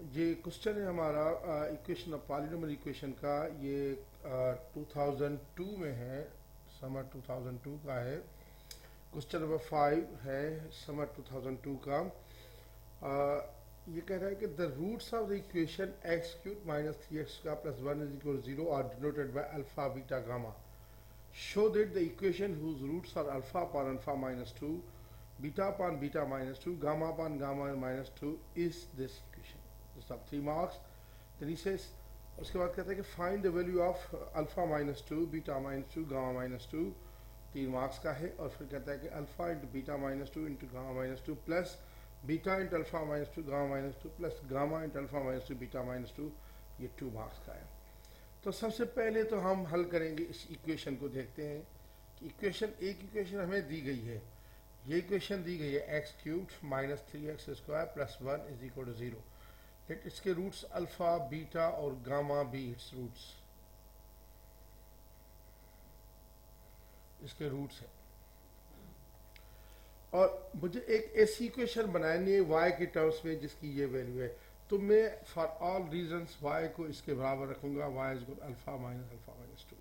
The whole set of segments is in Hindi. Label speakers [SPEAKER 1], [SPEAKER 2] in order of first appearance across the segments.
[SPEAKER 1] ये क्वेश्चन है हमारा इक्वेशन ऑफ पॉलिनोमियल इक्वेशन का। ये 2002 में है, समर 2002 का है। क्वेश्चन नंबर 5 है समर 2002 का। ये कह रहा है कि the roots of the equation x cube minus 3x का plus 1 is equal 0 are denoted by alpha beta gamma. Show that the equation whose roots are alpha upon alpha minus 2, beta upon beta minus 2, gamma upon gamma minus 2 is this equation. This are 3 marks. Then he says, उसके बाद कहता है कि find the value of alpha minus 2, beta minus 2, gamma minus 2, 3 marks का है। और फिर कहता है कि alpha into beta minus 2 into gamma minus 2 plus beta into alpha minus 2, gamma minus 2 plus gamma into alpha minus 2, beta minus 2, ये 2 marks का है। तो सबसे पहले तो हम हल करेंगे इस इक्वेशन को। देखते हैं कि एक इक्वेशन हमें दी गई है। ये इक्वेशन दी गई है x cube minus 3x square plus 1 is equal to 0। Let इसके रूट्स अल्फा बीटा और गामा बी इट्स रूट्स, इसके रूट्स है। और मुझे एक ऐसी इक्वेशन बनानी है y के टर्म्स में जिसकी ये वैल्यू है। तो मैं फॉर ऑल रीजंस y को इसके बराबर रखूंगा, y is equal alpha minus 2,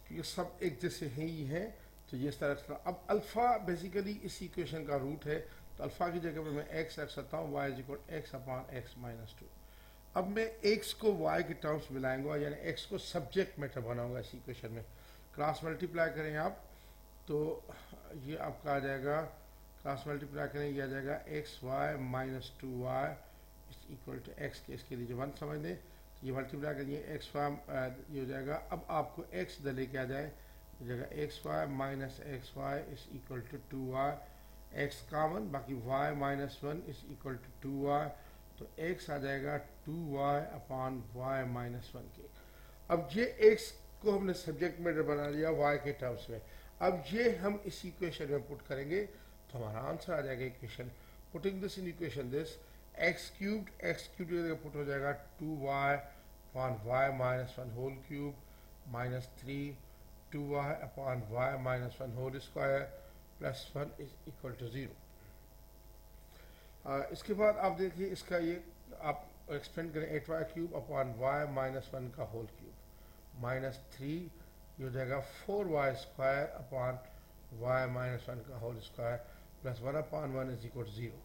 [SPEAKER 1] क्योंकि सब एक जैसे ही हैं। तो ये इस तरह से अब अल्फा बेसिकली इस इक्वेशन का रूट है, तो अल्फा की जगह पर मैं x रख सकता हूँ, y is equal x upon x minus 2। अब मैं x को y के टर्म्स मिलाएंगा, यानी x को सब्जेक्ट मैटर बनाऊंगा इस इक्वेशन में। क्रॉस मल्टीप्लाई करें आप तो ये आपका आ जाएगा, क्रॉस मल्टीप्लाई करें ये आ जाएगा x y minus 2y is equal to x के, इसके लिए जो 1 समझ लें। तो ये मल्टीप्लाई करिए एक्स वाई ये हो जाएगा। अब आपको एक्स इधर लेके आ जाए, हो जाएगा x y minus x y is equal to 2y, x common, बाकी y minus 1 is equal to 2y। तो x आ जाएगा 2y अपॉन y माइनस 1 के। अब ये x को हमने सब्जेक्ट मैटर बना लिया y के टर्म्स में। अब ये हम इस इक्वेशन में पुट करेंगे तो हमारा आंसर आ जाएगा equation. Putting this in equation this x cube की जगह पुट हो जाएगा 2y upon y minus 1 whole cube minus 3 2y upon y minus 1 whole square plus 1 is equal to 0। इसके बाद आप देखिए इसका ये आप एक्सपेंड करें 8y cube upon y minus 1 का होल क्यूब माइनस 3, ये हो जाएगा 4y square upon y minus 1 का whole square plus 1 upon 1 is equal 0।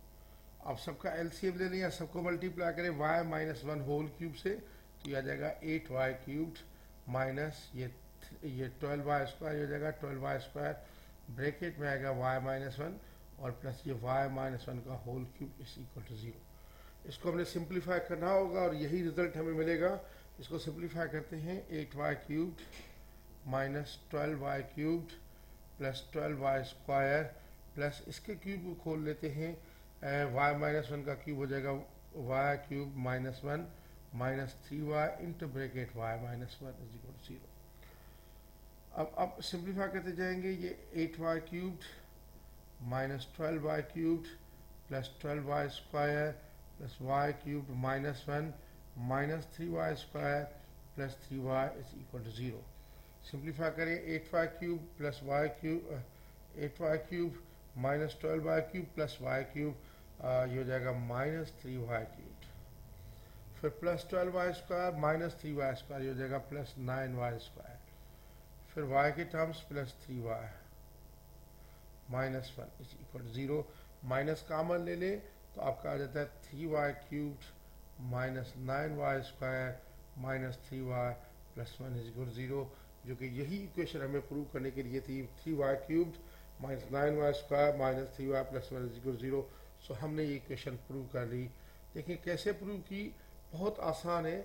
[SPEAKER 1] अब सबका एलसीएम ले लें, सबको मल्टीप्लाई करें y माइनस 1 होल क्यूब से, तो ये आ जाएगा 8y क्यूब माइनस ये 12y स्क्वायर, हो जाएगा 12y स्क्वायर, ब्रैकेट में आएगा y माइनस 1 और प्लस ये y माइनस 1 का whole cube is equal to 0। इसको हमने सिंप्लीफाई करना होगा और यही रिजल्ट हमें मिलेगा। इसको सिंप्लीफाई करते हैं 8y cube minus 12y cube plus 12y square plus इसके क्यूब को खोल लेते हैं, y माइनस 1 का क्यूब हो जाएगा y cube minus 1 minus 3y into bracket y minus 1 is equal to 0। अब सिंप्लीफाई करते जाएंगे, ये 8y cube minus 12y cube plus 12y square plus y cube minus 1 minus 3y square plus 3y is equal to 0। Simplify करें 8y cube plus y cube 8y cube minus 12y cube plus y cube, ये हो जाएगा माइनस 3y क्यूब, फिर plus 12y square minus 3y square, ये हो जाएगा प्लस 9y स्क्वायर, फिर y के terms plus 3y minus 1 is equal to 0। Minus common ले लें तो आपका आ जाता है 3y cube minus 9y square minus 3y plus 1 is equal 0, जो कि यही इक्वेशन हमें प्रूव करने के लिए थी। 3y cube minus 9y square minus 3y plus 1 is equal 0। सो हमने ये इक्वेशन प्रूव कर ली। देखिए कैसे प्रूव की, बहुत आसान है।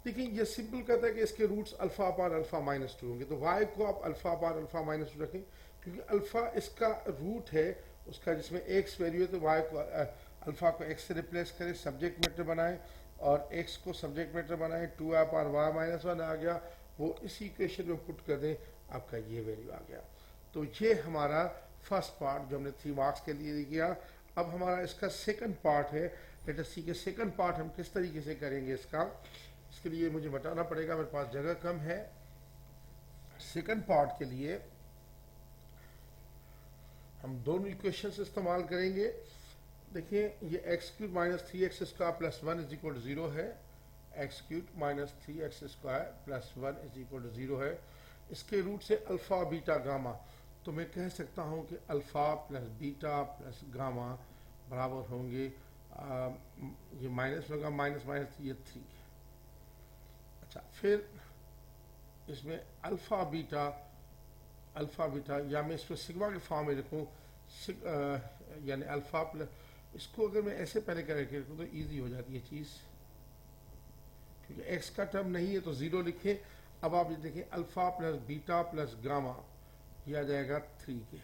[SPEAKER 1] देखिए ये सिंपल कहता है कि इसके roots alpha upon alpha minus 2 होंगे, तो y को आप अल्फा अपान अल्फा माइनस 2 रखें, क्योंकि अल्फा इसका रूट है उसका जिसमें x वैल्यू है, तो y को अल्फा को x से रिप्लेस करें, सब्जेक्ट मैटर बनाएं और x को सब्जेक्ट मैटर बनाएं, 2 अपान y माइनस 1 आ गया, वो इसी इक्वेशन में पुट कर दें, आपका ये वैल्यू आ गया। तो ये हमारा फर्स्ट पार्ट जो हमने 3 मार्क्स के लिए किया। अब हमारा इसका सेकंड पार्ट है, लेट अस सी के सेकंड पार्ट हम किस तरीके से करेंगे इसका। इसके लिए मुझे बताना पड़ेगा, मेरे पास जगह कम है। सेकंड पार्ट के लिए हम दोनों इक्वेशंस इस्तेमाल करेंगे। देखिए ये x cube minus three x square plus one is equal to zero है। X cube minus three x square plus one is equal to zero है। इसके रूट से अल्फ़ा बीटा गामा, तो मैं कह सकता हूँ कि alpha plus beta plus gamma बराबर होंगे ये माइनस होगा, माइनस माइनस ये थ्री। अच्छा, फिर इसमें अल्फ़ा बीटा या मैं इसको सिग्मा के फॉर्म में लिखूँ, यानी अल्फ़ा प्लस, इसको अगर मैं ऐसे पहले करके रखूँ तो ईजी हो जाती है चीज़, क्योंकि एक्स का टर्म नहीं है तो ज़ीरो लिखें। अब आप ये देखें alpha plus beta plus gamma ये आ जाएगा थ्री के,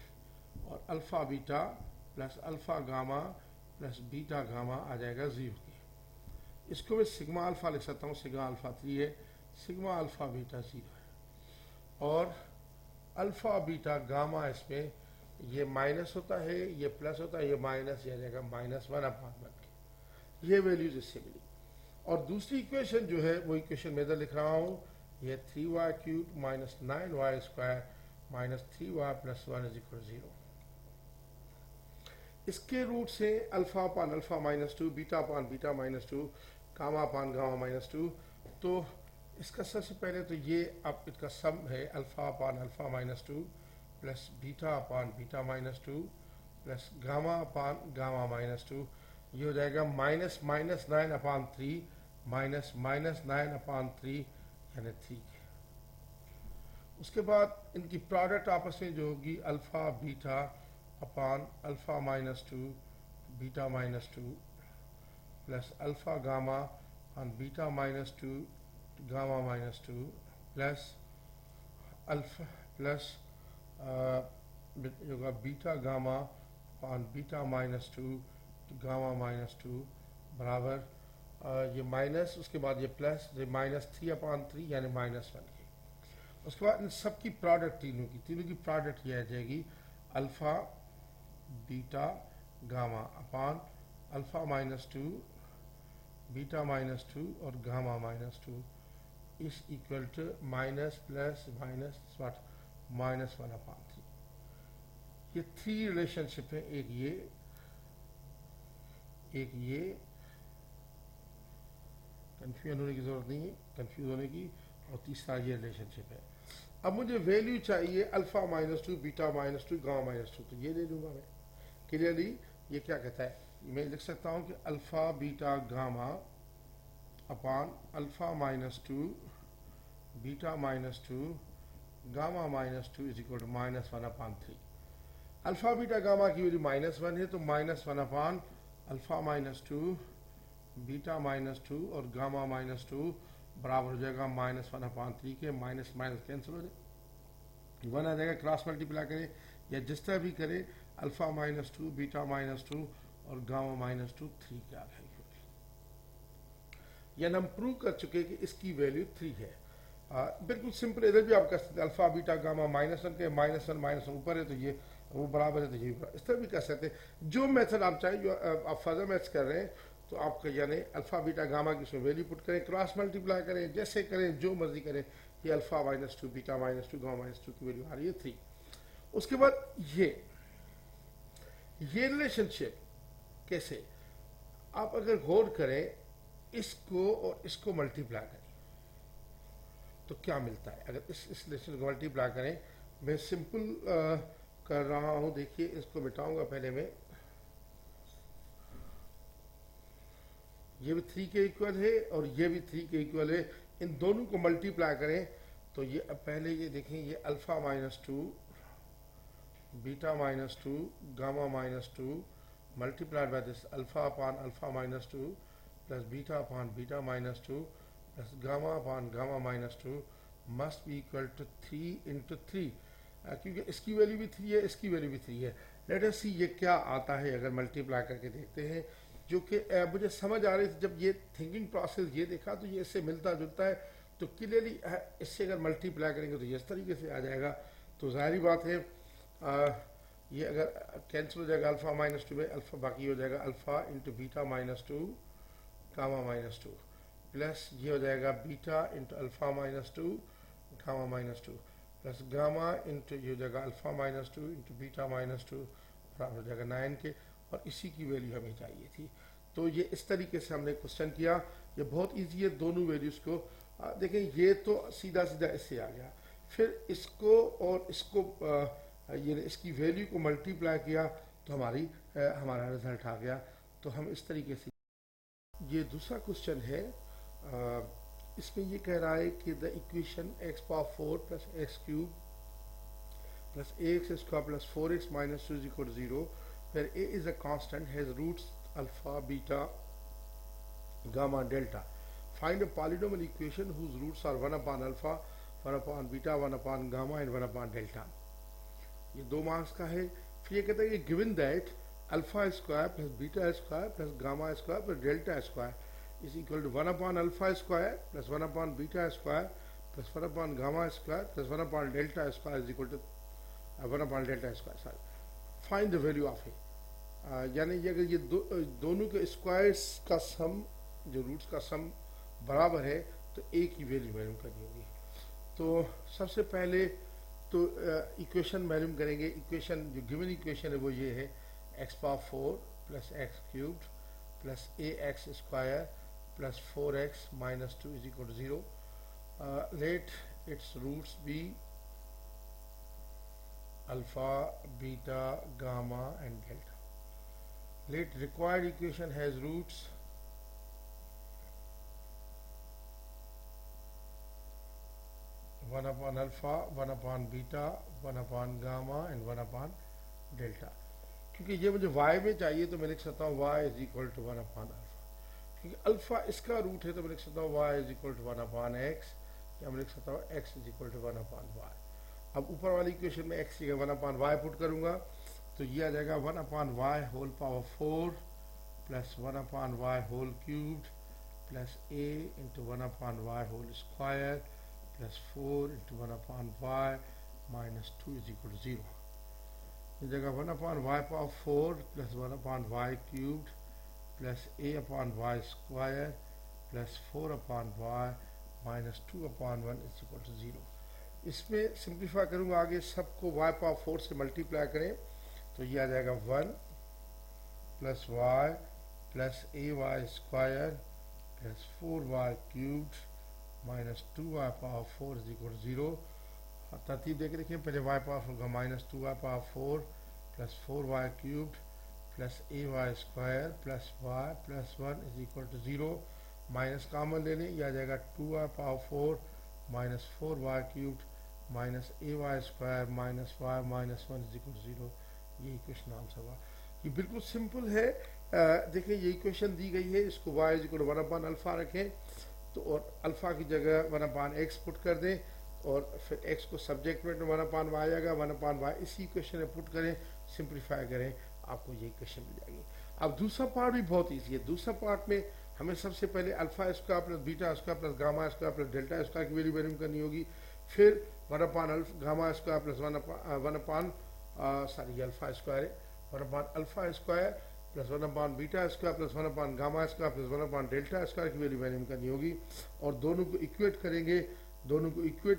[SPEAKER 1] और alpha beta plus alpha gamma plus beta gamma आ जाएगा ज़ीरो के। इसको मैं सिग्मा अल्फ़ा लिख सकता हूँ, सिग्मा अल्फ़ा थ्री है, सिग्मा अल्फ़ा बीटा ज़ीरो है, और अल्फ़ा बीटा गामा इसमें ये माइनस होता है, ये प्लस होता है, ये माइनस, ये आ जाएगा माइनस वन अपॉन वन के। ये वैल्यूज इससे मिली। और दूसरी इक्वेशन जो है वो इक्वेशन मैं इधर लिख रहा हूँ, ये three y cube minus nine y square minus three y plus one is equal ज़ीरो। इसके रूट से alpha upon alpha minus two, beta upon beta minus two, gamma upon gamma minus two. तो इसका सबसे पहले तो ये अब इसका सम है alpha upon alpha minus two plus beta upon beta minus two plus gamma upon gamma minus two. ये हो जाएगा minus minus nine upon three minus minus nine upon three, यानी थ्री। उसके बाद इनकी प्रोडक्ट आपस में जो होगी alpha beta upon alpha minus two beta minus two plus alpha gamma upon beta minus two gamma minus two plus alpha plus होगा beta gamma upon beta minus two gamma minus two बराबर ये माइनस, उसके बाद ये प्लस, ये माइनस थ्री अपान थ्री यानी माइनस वन के। उसके बाद इन सब की प्रोडक्ट तीनों की प्रोडक्ट ये आ जाएगी alpha beta gamma upon alpha minus two beta minus two और gamma minus two is equal to minus plus minus minus one upon three. ये थ्री रिलेशनशिप है, एक ये कंफ्यूजन होने की जरूरत नहीं है, कंफ्यूज होने की, और तीसरा ये रिलेशनशिप है। अब मुझे वैल्यू चाहिए alpha minus two beta minus two gamma minus two, तो ये ले लूंगा मैं क्लियरली। ये क्या कहता है, मैं लिख सकता हूं कि alpha beta gamma upon alpha minus two beta minus two gamma minus two is equal to minus one upon three. Alpha beta gamma की वैल्यू माइनस वन है, तो minus one upon alpha minus two beta minus two और गामा माइनस टू बराबर हो जाएगा माइनस वन अपान थ्री के। माइनस माइनस कैंसिल हो जाए, वन आ जाएगा, क्रॉस मल्टीप्लाई करें या जिस तरह भी करें, alpha minus two beta minus two और गामा माइनस टू थ्री क्या है। यानी हम प्रूव कर चुके कि इसकी वैल्यू थ्री है। बिल्कुल सिंपल, इधर भी आप कर सकते हैं alpha beta gamma minus one के, माइनस वन ऊपर है तो ये वो बराबर है तो ये इस तरह भी कर सकते हैं। जो मेथड आप चाहें, जो आप फर्दर मैथ्स कर रहे हैं तो आपका यानी अल्फा बीटा गामा की उसमें वैल्यू पुट करें, क्रॉस मल्टीप्लाई करें, जैसे करें जो मर्जी करें, ये alpha minus two beta minus two gamma minus to की वैल्यू आ रही है थ्री। उसके बाद ये रिलेशनशिप कैसे, आप अगर गौर करें इसको और इसको मल्टीप्लाई करें तो क्या मिलता है। अगर इस रिलेशन को मल्टीप्लाई करें, मैं सिंपल कर रहा हूं, देखिए इसको मिटाऊंगा पहले मैं, ये भी थ्री के इक्वल है और ये भी थ्री के इक्वल है। इन दोनों को मल्टीप्लाई करें तो ये पहले ये देखें, ये alpha minus two beta minus two gamma minus two multiplied by this alpha upon alpha minus two plus beta upon beta minus two plus gamma upon gamma minus two must be equal to three into three, क्योंकि इसकी वैल्यू भी थ्री है, इसकी वैल्यू भी थ्री है। लेट अस सी ये क्या आता है अगर मल्टीप्लाई करके देखते हैं, जो कि मुझे समझ आ रही थी जब ये थिंकिंग प्रोसेस ये देखा तो ये इससे मिलता जुलता है, तो क्लियरली इससे अगर मल्टीप्लाई करेंगे तो ये इस तरीके से आ जाएगा। तो जाहिर बात है ये अगर कैंसिल हो जाएगा अल्फा माइनस टू में, अल्फा बाकी हो जाएगा alpha into beta minus two gamma minus two plus ये हो जाएगा beta into alpha minus two gamma minus two plus gamma into ये हो जाएगा alpha minus two into beta minus two बराबर हो जाएगा 9 के। और इसी की वैल्यू हमें चाहिए थी। तो ये इस तरीके से हमने क्वेश्चन किया। ये बहुत इजी है, दोनों वैल्यूज़ को देखें, ये तो सीधा सीधा इससे आ गया, फिर इसको और इसको ये इसकी वैल्यू को मल्टीप्लाई किया तो हमारा रिजल्ट आ गया। तो हम इस तरीके से, ये दूसरा क्वेश्चन है, इसमें ये कह रहा है कि the equation x power 4 plus x cube plus ax square plus 4x minus 2 is equal to 0, where a is a constant, has roots alpha, beta, gamma and delta. Find a polynomial equation whose roots are 1 upon alpha, 1 upon beta, 1 upon gamma and 1 upon delta. ये 2 मार्क्स का है। फिर ये कहता है कि given that alpha square plus beta square plus gamma square plus delta square is equal to 1 upon alpha square plus 1 upon beta square plus 1 upon gamma square plus 1 upon delta square is equal to 1 upon delta square. Sorry, find the value of A, यानी ये अगर ये दोनों के स्क्वायर्स का सम, जो रूट्स का सम बराबर है तो ए की वैल्यू मालूम करनी होगी। तो सबसे पहले तो इक्वेशन मालूम करेंगे। इक्वेशन जो गिवन इक्वेशन है वो ये है, x power 4 plus x cubed plus a x square plus 4x minus 2 is equal to 0। Let its roots be alpha, beta, gamma and delta. Let required equation has roots one upon alpha, 1 upon beta, 1 upon gamma and 1 upon delta। क्योंकि ये मुझे y में चाहिए तो मैं लिख सकता हूँ y is equal to 1 upon alpha। क्योंकि अल्फा इसका रूट है तो मैं लिख सकता हूँ y is equal to 1 upon x, या मैं लिख सकता हूँ x is equal to 1 upon y। अब ऊपर वाली इक्वेशन में x की 1 upon y पुट करूंगा तो ये आ जाएगा 1 upon y whole power 4 plus 1 upon y whole cubed plus a into 1 upon y whole square plus 4 into 1 upon y minus 2 is equal to 0। ये जगह 1 upon y power 4 plus 1 upon y cubed plus a upon y square plus 4 upon y minus 2 upon 1 is equal to 0। इसमें सिंप्लीफाई करूंगा, आगे सबको y पावर 4 से मल्टीप्लाई करें तो ये आ जाएगा 1 plus y plus a y square plus 4y cubed minus 2y power 4 is equal to 0। तरतीब देख देखिए, पहले y पावर 4 का minus 2y power 4 plus 4y cubed plus a y square plus y plus 1 is equal to 0। Minus common ले लें, यह आ जाएगा 2y power 4 minus 4y cubed minus a y square minus y minus 1 is equal to 0। ये इक्वेशन आंसर हुआ। ये बिल्कुल सिंपल है। देखिए ये इक्वेशन दी गई है, इसको y is equal to 1 upon alpha रखें तो, और अल्फा की जगह 1 upon x पुट कर दें और फिर x को सब्जेक्ट में 1 upon y आएगा, 1 upon y इसी इक्वेशन में पुट करें, सिंप्लीफाई करें, आपको ये इक्वेशन मिल जाएगी। अब दूसरा पार्ट भी बहुत ईजी है। दूसरा पार्ट में हमें सबसे पहले alpha square plus beta square plus gamma square plus delta square की वैल्यू मालूम करनी होगी। फिर 1 upon gamma square plus 1 upon sorry alpha square है, 1 upon alpha square plus 1 upon beta square plus 1 upon gamma square plus 1 upon delta square की वैल्यू मालूम करनी होगी। और दोनों को इक्वेट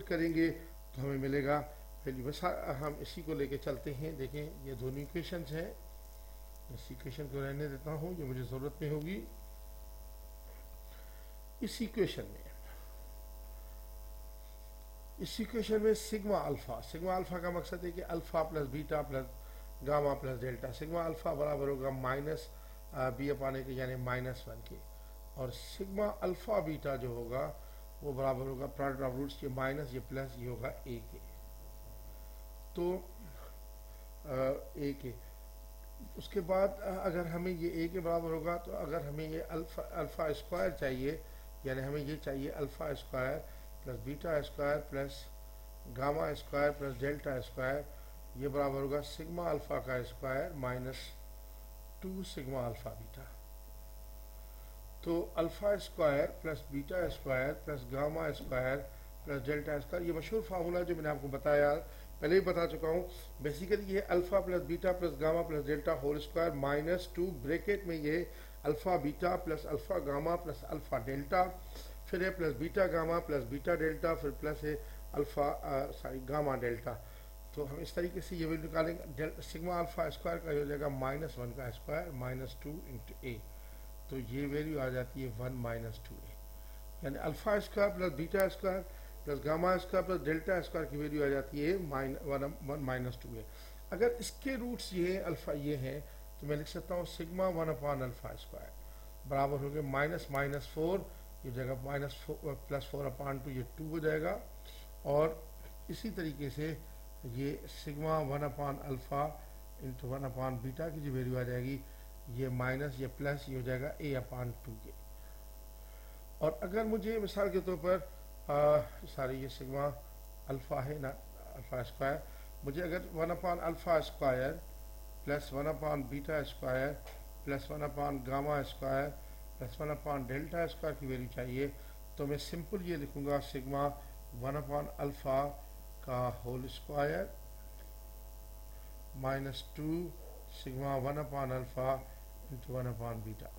[SPEAKER 1] करेंगे तो हमें मिलेगा वैल्यू। बस हम इसी को लेके चलते हैं। देखें ये दोनों इक्वेशन हैं, इस इक्वेशन को रहने देता हूँ, ये मुझे ज़रूरत नहीं होगी। इस इक्वेशन में सिग्मा अल्फा का मकसद है कि alpha plus beta plus gamma plus delta, sigma alpha बराबर होगा माइनस बी अपाने के यानी -1 के, और सिग्मा अल्फा बीटा जो होगा वो बराबर होगा प्रोडक्ट ऑफ रूट्स, ये माइनस ये प्लस ये होगा ए के। तो ए के उसके बाद अगर हमें ये ए के बराबर होगा तो अगर हमें ये अल्फा स्क्वायर चाहिए, यानी हमें ये चाहिए alpha square plus beta square plus gamma square plus delta square, ये बराबर होगा सिग्मा अल्फा का square minus 2 sigma alpha beta. तो alpha square plus beta square plus gamma square plus delta square, ये मशहूर फार्मूला जो मैंने आपको बताया, पहले ही बता चुका हूँ। बेसिकली ये alpha plus beta plus gamma plus delta whole square minus 2 bracket में ये alpha beta plus alpha gamma plus alpha delta, फिर है plus beta gamma plus beta delta, फिर प्लस है अल्फा गामा डेल्टा। तो हम इस तरीके से ये वैल्यू निकालेंगे। सिग्मा अल्फा स्क्वायर का हो जाएगा -1 का स्क्वायर -2 इंटू ए, तो ये वैल्यू आ जाती है 1 -2 ए, यानी alpha square plus beta square plus gamma square plus delta square की वैल्यू आ जाती है 1 -2 ए। अगर इसके रूट्स ये अल्फा ये हैं तो मैं लिख सकता हूँ सिग्मा 1 अल्फा स्क्वायर बराबर हो गया -4, ये जगह +4/2 ये 2 हो जाएगा। और इसी तरीके से ये सिग्मा 1 अल्फा इंटू 1 बीटा की जो वैल्यू आ जाएगी ये माइनस ये प्लस ये हो जाएगा A/2 के। और अगर मुझे मिसाल के तौर पर ये सिग्मा अल्फा है ना अल्फा स्क्वायर, मुझे अगर 1 alpha square plus 1 beta square plus 1 gamma square plus 1 delta square की वैल्यू चाहिए, तो मैं सिंपल ये लिखूंगा सिग्मा 1 अल्फा का whole square -2 sigma 1 alpha into 1 beta.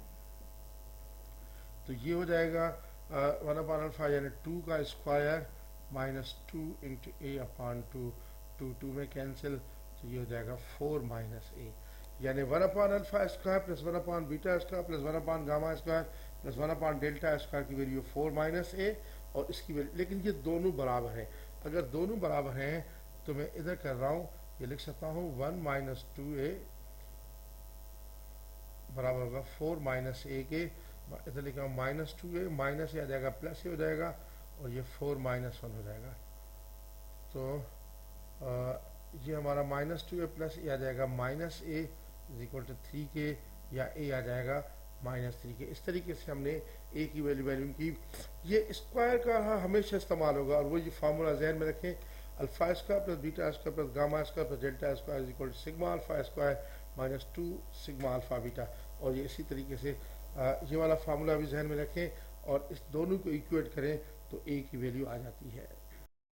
[SPEAKER 1] तो ये हो जाएगा 1 अल्फा यानी 2 का स्क्वायर -2 इंटू A/2, 2 में कैंसिल, तो ये हो जाएगा 4 - a, यानी 1 alpha square plus 1 beta square plus 1 gamma square plus 1 delta square की वैल्यू 4 - a, और इसकी वैल्यू, लेकिन ये दोनों बराबर हैं। अगर दोनों बराबर हैं तो मैं इधर कर रहा हूँ, ये लिख सकता हूँ 1 - 2a बराबर होगा 4 - a के, इधर लिखा हूँ -2a, माइनस आ जाएगा प्लस हो जाएगा, और ये 4 - 1 हो जाएगा। तो ये हमारा -2a प्लस आ जाएगा -a इज 3 के, या a आ जाएगा -3 के। इस तरीके से हमने a की वैल्यू की। ये स्क्वायर का हमेशा इस्तेमाल होगा, और वो ये फार्मूला जहन में रखें, alpha square plus beta square plus gamma square plus delta square is sigma alpha square -2 sigma alpha beta. और ये इसी तरीके से ये वाला फार्मूला भी जहन में रखें, और इस दोनों को इक्वेट करें तो a की वैल्यू आ जाती है।